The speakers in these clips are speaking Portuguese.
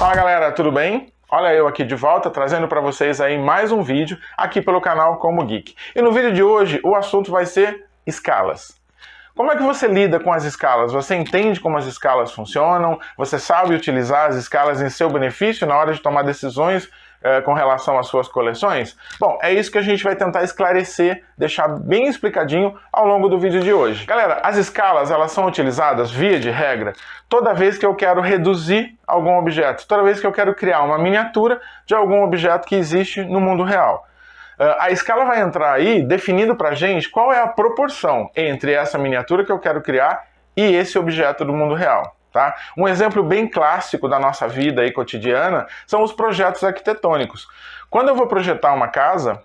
Fala galera, tudo bem? Olha eu aqui de volta, trazendo para vocês aí mais um vídeo aqui pelo canal Como Geek. E no vídeo de hoje o assunto vai ser escalas. Como é que você lida com as escalas? Você entende como as escalas funcionam? Você sabe utilizar as escalas em seu benefício na hora de tomar decisões com relação às suas coleções? Bom, é isso que a gente vai tentar esclarecer, deixar bem explicadinho ao longo do vídeo de hoje. Galera, as escalas elas são utilizadas, via de regra, toda vez que eu quero reduzir algum objeto, toda vez que eu quero criar uma miniatura de algum objeto que existe no mundo real. A escala vai entrar aí definindo pra gente qual é a proporção entre essa miniatura que eu quero criar e esse objeto do mundo real. Tá? Um exemplo bem clássico da nossa vida aí cotidiana são os projetos arquitetônicos. Quando eu vou projetar uma casa,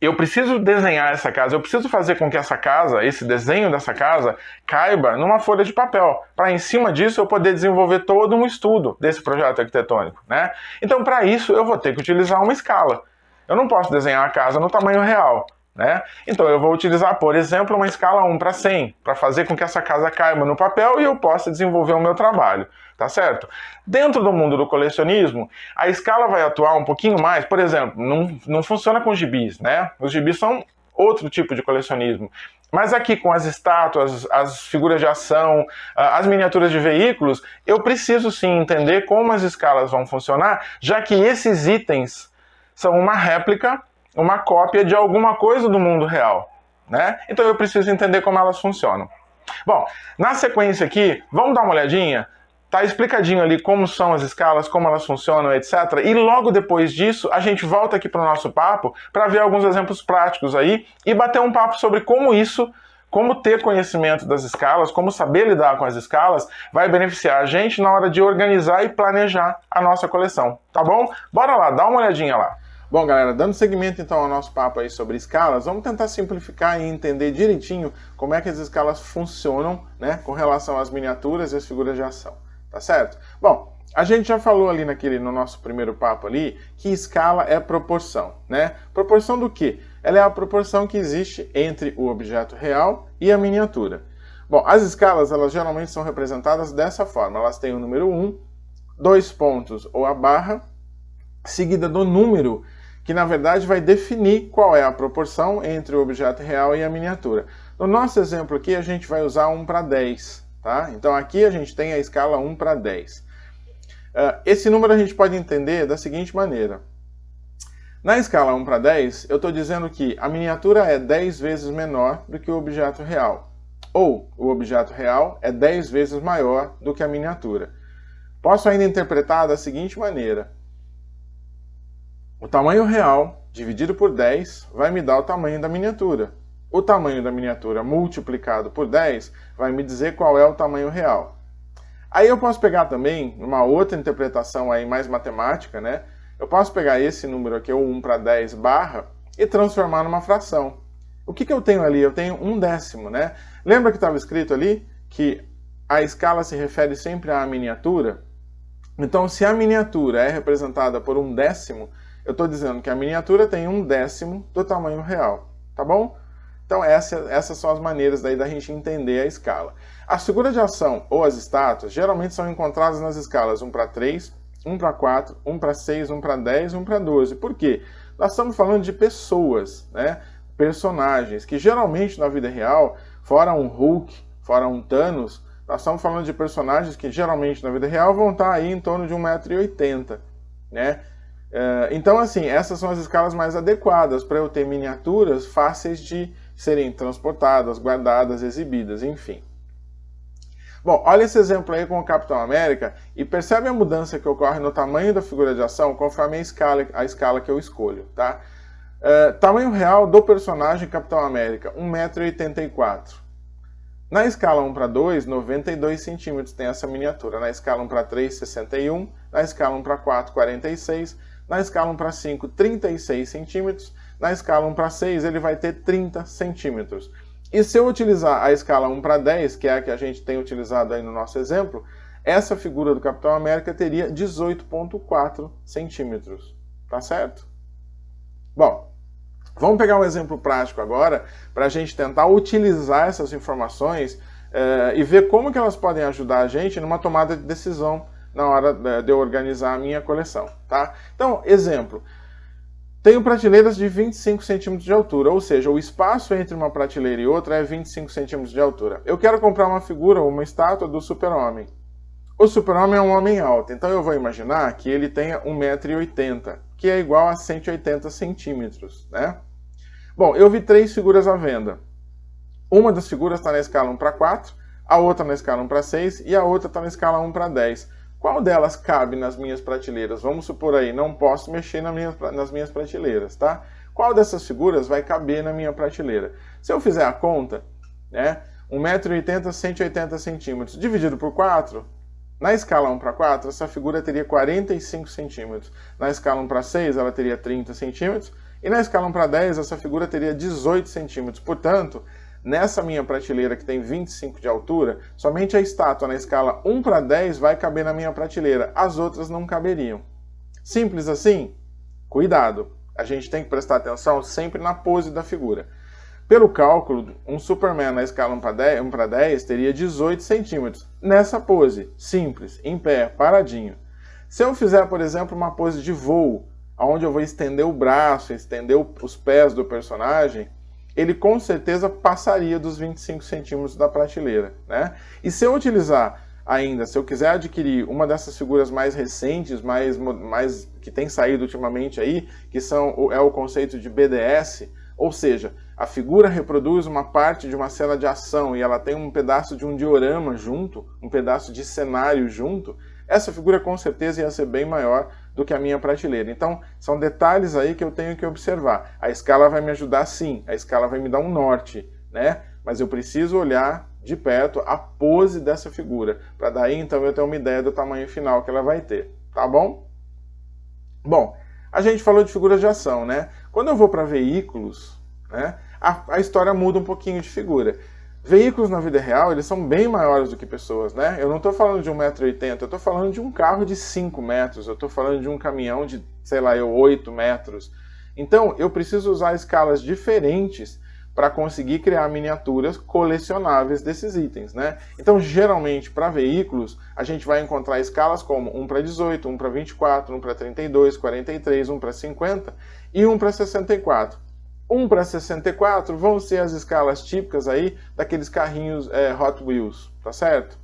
eu preciso desenhar essa casa, eu preciso fazer com que essa casa, esse desenho dessa casa, caiba numa folha de papel, para em cima disso eu poder desenvolver todo um estudo desse projeto arquitetônico, né? Então, para isso, eu vou ter que utilizar uma escala. Eu não posso desenhar a casa no tamanho real, né? Então eu vou utilizar, por exemplo, uma escala 1:100, para fazer com que essa casa caiba no papel e eu possa desenvolver o meu trabalho, tá certo? Dentro do mundo do colecionismo, a escala vai atuar um pouquinho mais, por exemplo, não funciona com gibis, né? Os gibis são outro tipo de colecionismo. Mas aqui com as estátuas, as figuras de ação, as miniaturas de veículos, eu preciso sim entender como as escalas vão funcionar, já que esses itens são uma réplica, uma cópia de alguma coisa do mundo real, né? Então eu preciso entender como elas funcionam. Bom, na sequência aqui, vamos dar uma olhadinha? Tá explicadinho ali como são as escalas, como elas funcionam, etc. E logo depois disso, a gente volta aqui para o nosso papo para ver alguns exemplos práticos aí e bater um papo sobre como ter conhecimento das escalas, como saber lidar com as escalas, vai beneficiar a gente na hora de organizar e planejar a nossa coleção, tá bom? Bora lá, dá uma olhadinha lá. Bom, galera, dando seguimento então ao nosso papo aí sobre escalas, vamos tentar simplificar e entender direitinho como é que as escalas funcionam, né, com relação às miniaturas e às figuras de ação, tá certo? Bom, a gente já falou ali no nosso primeiro papo ali que escala é proporção, né? Proporção do quê? Ela é a proporção que existe entre o objeto real e a miniatura. Bom, as escalas, elas geralmente são representadas dessa forma, elas têm o número 1, 2 pontos ou a barra, seguida do número que na verdade vai definir qual é a proporção entre o objeto real e a miniatura. No nosso exemplo aqui a gente vai usar 1:10, tá? Então aqui a gente tem a escala 1:10. Esse número a gente pode entender da seguinte maneira. Na escala 1:10 eu estou dizendo que a miniatura é 10 vezes menor do que o objeto real. Ou o objeto real é 10 vezes maior do que a miniatura. Posso ainda interpretar da seguinte maneira. O tamanho real dividido por 10 vai me dar o tamanho da miniatura. O tamanho da miniatura multiplicado por 10 vai me dizer qual é o tamanho real. Aí eu posso pegar também uma outra interpretação aí mais matemática, né? Eu posso pegar esse número aqui, o 1:10 barra, e transformar numa fração. O que eu tenho ali? Eu tenho 1/10, né? Lembra que estava escrito ali que a escala se refere sempre à miniatura? Então, se a miniatura é representada por 1/10, eu estou dizendo que a miniatura tem 1/10 do tamanho real, tá bom? Então essas são as maneiras daí da gente entender a escala. As figuras de ação ou as estátuas geralmente são encontradas nas escalas 1:3, 1:4, 1:6, 1:10, 1:12. Por quê? Nós estamos falando de pessoas, né? Personagens que geralmente na vida real, fora um Hulk, fora um Thanos, nós estamos falando de personagens que geralmente na vida real vão estar aí em torno de 1,80 m, né? Então, assim, essas são as escalas mais adequadas para eu ter miniaturas fáceis de serem transportadas, guardadas, exibidas, enfim. Bom, olha esse exemplo aí com o Capitão América e percebe a mudança que ocorre no tamanho da figura de ação conforme a escala que eu escolho, tá? Tamanho real do personagem Capitão América, 1,84 m. Na escala 1:2, 92 centímetros tem essa miniatura. Na escala 1:3, 61. Na escala 1:4, 46. Na escala 1:5, 36 centímetros. Na escala 1:6, ele vai ter 30 centímetros. E se eu utilizar a escala 1:10, que é a que a gente tem utilizado aí no nosso exemplo, essa figura do Capitão América teria 18,4 centímetros. Tá certo? Bom, vamos pegar um exemplo prático agora para a gente tentar utilizar essas informações e ver como que elas podem ajudar a gente numa tomada de decisão na hora de eu organizar a minha coleção, tá? Então, exemplo, tenho prateleiras de 25 centímetros de altura, ou seja, o espaço entre uma prateleira e outra é 25 centímetros de altura. Eu quero comprar uma figura ou uma estátua do Super-Homem. O Super-Homem é um homem alto, então eu vou imaginar que ele tenha 1,80 m, que é igual a 180 centímetros, né? Bom, eu vi 3 figuras à venda. Uma das figuras está na escala 1:4, a outra na escala 1:6 e a outra está na escala 1:10. Qual delas cabe nas minhas prateleiras? Vamos supor aí, não posso mexer nas minhas prateleiras, tá? Qual dessas figuras vai caber na minha prateleira? Se eu fizer a conta, né, 1,80 m, 180 centímetros, dividido por 4, na escala 1:4, essa figura teria 45 centímetros. Na escala 1:6, ela teria 30 centímetros. E na escala 1:10, essa figura teria 18 centímetros. Portanto, nessa minha prateleira que tem 25 de altura, somente a estátua na escala 1:10 vai caber na minha prateleira. As outras não caberiam. Simples assim? Cuidado! A gente tem que prestar atenção sempre na pose da figura. Pelo cálculo, um Superman na escala 1:10 teria 18 centímetros. Nessa pose, simples, em pé, paradinho. Se eu fizer, por exemplo, uma pose de voo, onde eu vou estender o braço, estender os pés do personagem, ele com certeza passaria dos 25 centímetros da prateleira, né? E se eu utilizar ainda, se eu quiser adquirir uma dessas figuras mais recentes, mais que tem saído ultimamente aí, que é o conceito de BDS, ou seja, a figura reproduz uma parte de uma cena de ação e ela tem um pedaço de um diorama junto, um pedaço de cenário junto, essa figura com certeza ia ser bem maior do que a minha prateleira. Então, são detalhes aí que eu tenho que observar. A escala vai me ajudar sim, a escala vai me dar um norte, né? Mas eu preciso olhar de perto a pose dessa figura, para daí então eu ter uma ideia do tamanho final que ela vai ter, tá bom? Bom, a gente falou de figuras de ação, né? Quando eu vou para veículos, né, a história muda um pouquinho de figura. Veículos na vida real, eles são bem maiores do que pessoas, né? Eu não estou falando de 1,80 m, eu estou falando de um carro de 5 metros, eu estou falando de um caminhão de, sei lá, 8 metros. Então, eu preciso usar escalas diferentes para conseguir criar miniaturas colecionáveis desses itens, né? Então, geralmente, para veículos, a gente vai encontrar escalas como 1:18, 1:24, 1:32, 43, 1:50 e 1:64. 1:64 vão ser as escalas típicas aí daqueles carrinhos Hot Wheels, tá certo?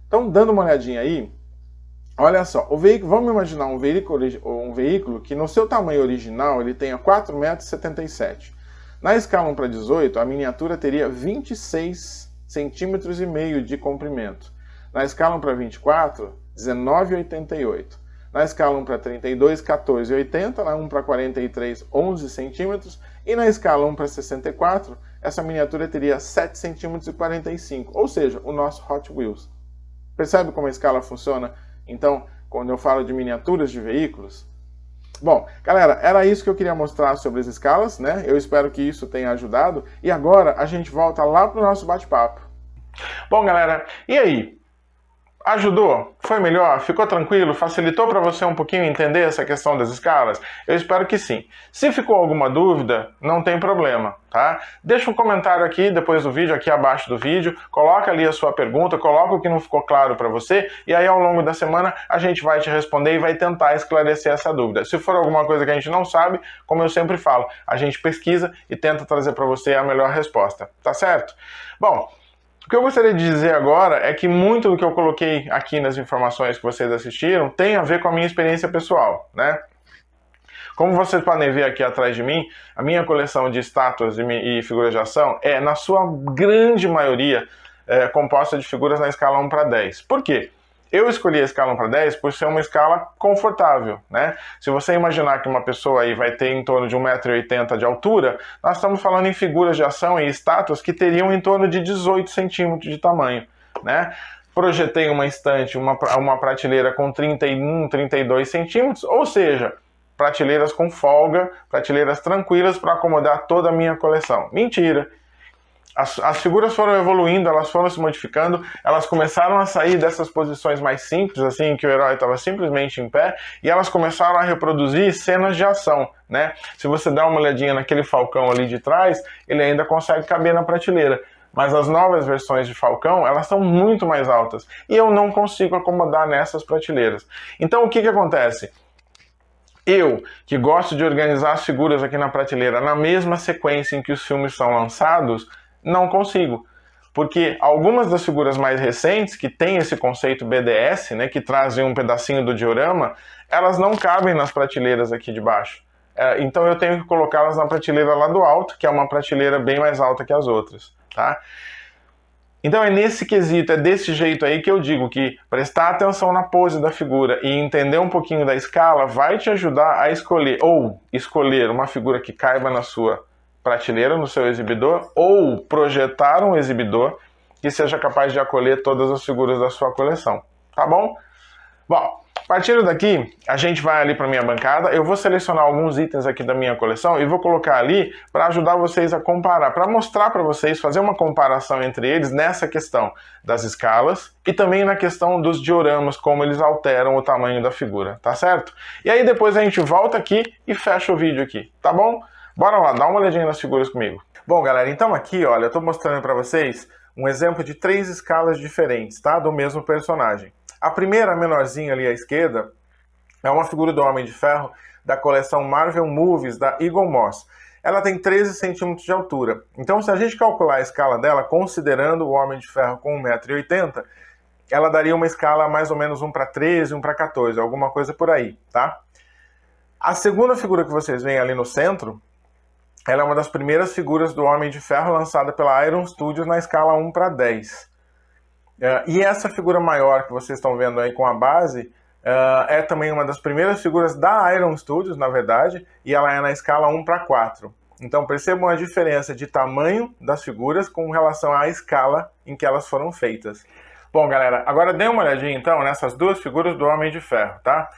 Então, dando uma olhadinha aí, olha só, vamos imaginar um veículo que no seu tamanho original ele tenha 4,77 m. Na escala 1:18, a miniatura teria 26,5 centímetros de comprimento. Na escala 1:24, 19,88. Na escala 1:32, 14,80. Na 1:43, 11 centímetros. E na escala 1:64, essa miniatura teria 7,45 cm. Ou seja, o nosso Hot Wheels. Percebe como a escala funciona? Então, quando eu falo de miniaturas de veículos... Bom, galera, era isso que eu queria mostrar sobre as escalas, né? Eu espero que isso tenha ajudado. E agora a gente volta lá pro nosso bate-papo. Bom, galera, e aí? Ajudou? Foi melhor? Ficou tranquilo? Facilitou para você um pouquinho entender essa questão das escalas? Eu espero que sim. Se ficou alguma dúvida, não tem problema, tá? Deixa um comentário aqui depois do vídeo, aqui abaixo do vídeo, coloca ali a sua pergunta, coloca o que não ficou claro para você, e aí ao longo da semana a gente vai te responder e vai tentar esclarecer essa dúvida. Se for alguma coisa que a gente não sabe, como eu sempre falo, a gente pesquisa e tenta trazer para você a melhor resposta, tá certo? Bom, o que eu gostaria de dizer agora é que muito do que eu coloquei aqui nas informações que vocês assistiram tem a ver com a minha experiência pessoal, né? Como vocês podem ver aqui atrás de mim, a minha coleção de estátuas e figuras de ação é, na sua grande maioria, composta de figuras na escala 1:10. Por quê? Eu escolhi a escala 1:10 por ser uma escala confortável, né? Se você imaginar que uma pessoa aí vai ter em torno de 1,80 m de altura, nós estamos falando em figuras de ação e estátuas que teriam em torno de 18 centímetros de tamanho, né? Projetei uma estante, uma prateleira com 31, 32 centímetros, ou seja, prateleiras com folga, prateleiras tranquilas para acomodar toda a minha coleção. Mentira! As figuras foram evoluindo, elas foram se modificando, elas começaram a sair dessas posições mais simples, assim, que o herói estava simplesmente em pé, e elas começaram a reproduzir cenas de ação, né? Se você dá uma olhadinha naquele falcão ali de trás, ele ainda consegue caber na prateleira. mas as novas versões de Falcão, elas são muito mais altas, e eu não consigo acomodar nessas prateleiras. Então o que acontece? Eu, que gosto de organizar as figuras aqui na prateleira na mesma sequência em que os filmes são lançados, não consigo. Porque algumas das figuras mais recentes, que têm esse conceito BDS, né, que trazem um pedacinho do diorama, elas não cabem nas prateleiras aqui de baixo. Então eu tenho que colocá-las na prateleira lá do alto, que é uma prateleira bem mais alta que as outras, tá? Então é nesse quesito, é desse jeito aí que eu digo que prestar atenção na pose da figura e entender um pouquinho da escala vai te ajudar a escolher, ou escolher uma figura que caiba na sua prateleira, no seu exibidor, ou projetar um exibidor que seja capaz de acolher todas as figuras da sua coleção, tá bom? Bom, partindo daqui, a gente vai ali para minha bancada, eu vou selecionar alguns itens aqui da minha coleção e vou colocar ali para ajudar vocês a comparar, para mostrar para vocês, fazer uma comparação entre eles nessa questão das escalas e também na questão dos dioramas, como eles alteram o tamanho da figura, tá certo? E aí depois a gente volta aqui e fecha o vídeo aqui, tá bom? Bora lá, dá uma olhadinha nas figuras comigo. Bom, galera, então aqui, olha, eu tô mostrando para vocês um exemplo de 3 escalas diferentes, tá? Do mesmo personagem. A primeira, a menorzinha ali à esquerda, é uma figura do Homem de Ferro da coleção Marvel Movies da Eagle Moss. Ela tem 13 centímetros de altura. Então, se a gente calcular a escala dela, considerando o Homem de Ferro com 1,80 m, ela daria uma escala mais ou menos 1:13, 1:14, alguma coisa por aí, tá? A segunda figura que vocês veem ali no centro, ela é uma das primeiras figuras do Homem de Ferro lançada pela Iron Studios na escala 1:10. E essa figura maior que vocês estão vendo aí com a base é também uma das primeiras figuras da Iron Studios, na verdade, e ela é na escala 1:4. Então percebam a diferença de tamanho das figuras com relação à escala em que elas foram feitas. Bom, galera, agora dê uma olhadinha então nessas duas figuras do Homem de Ferro, tá?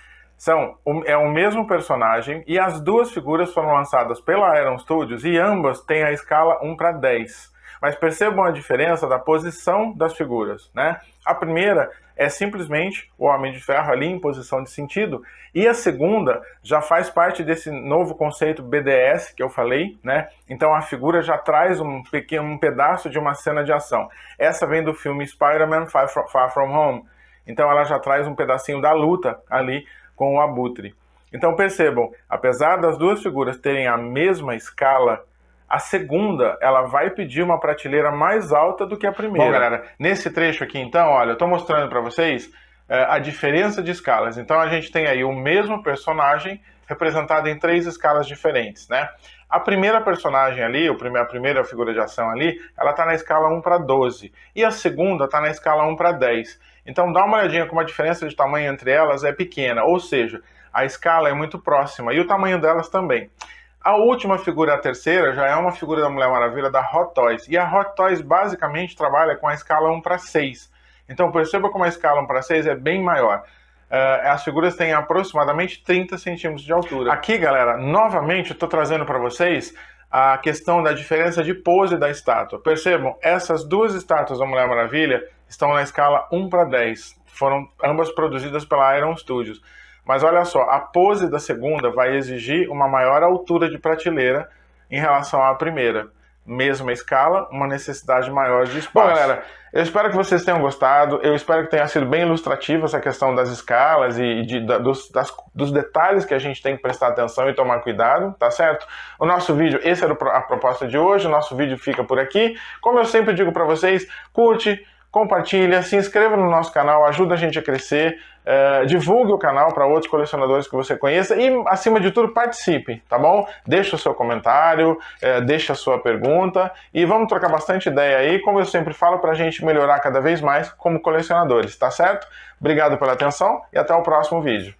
É o mesmo personagem e as duas figuras foram lançadas pela Iron Studios e ambas têm a escala 1:10. Mas percebam a diferença da posição das figuras, né? A primeira é simplesmente o Homem de Ferro ali em posição de sentido, e a segunda já faz parte desse novo conceito BDS que eu falei, né? Então a figura já traz um pedaço de uma cena de ação. Essa vem do filme Spider-Man Far From Home, então ela já traz um pedacinho da luta ali com o Abutre. Então percebam, apesar das duas figuras terem a mesma escala, a segunda, ela vai pedir uma prateleira mais alta do que a primeira. Bom, galera, nesse trecho aqui, então, olha, eu tô mostrando para vocês a diferença de escalas. Então, a gente tem aí o mesmo personagem representado em 3 escalas diferentes, né? A primeira personagem ali, a primeira figura de ação ali, ela tá na escala 1:12. E a segunda tá na escala 1:10. Então, dá uma olhadinha como a diferença de tamanho entre elas é pequena. Ou seja, a escala é muito próxima e o tamanho delas também. A última figura, a terceira, já é uma figura da Mulher Maravilha da Hot Toys. E a Hot Toys basicamente trabalha com a escala 1:6. Então perceba como a escala 1:6 é bem maior. As figuras têm aproximadamente 30 centímetros de altura. Aqui, galera, novamente eu estou trazendo para vocês a questão da diferença de pose da estátua. Percebam, essas duas estátuas da Mulher Maravilha estão na escala 1:10. Foram ambas produzidas pela Iron Studios. Mas olha só, a pose da segunda vai exigir uma maior altura de prateleira em relação à primeira. Mesma escala, uma necessidade maior de espaço. Bom, galera, eu espero que vocês tenham gostado, eu espero que tenha sido bem ilustrativo essa questão das escalas e dos detalhes que a gente tem que prestar atenção e tomar cuidado, tá certo? O nosso vídeo, essa era a proposta de hoje, o nosso vídeo fica por aqui. Como eu sempre digo para vocês, curte, compartilha, se inscreva no nosso canal, ajuda a gente a crescer, divulgue o canal para outros colecionadores que você conheça e, acima de tudo, participe, tá bom? Deixa o seu comentário, deixa a sua pergunta e vamos trocar bastante ideia aí, como eu sempre falo, para a gente melhorar cada vez mais como colecionadores, tá certo? Obrigado pela atenção e até o próximo vídeo.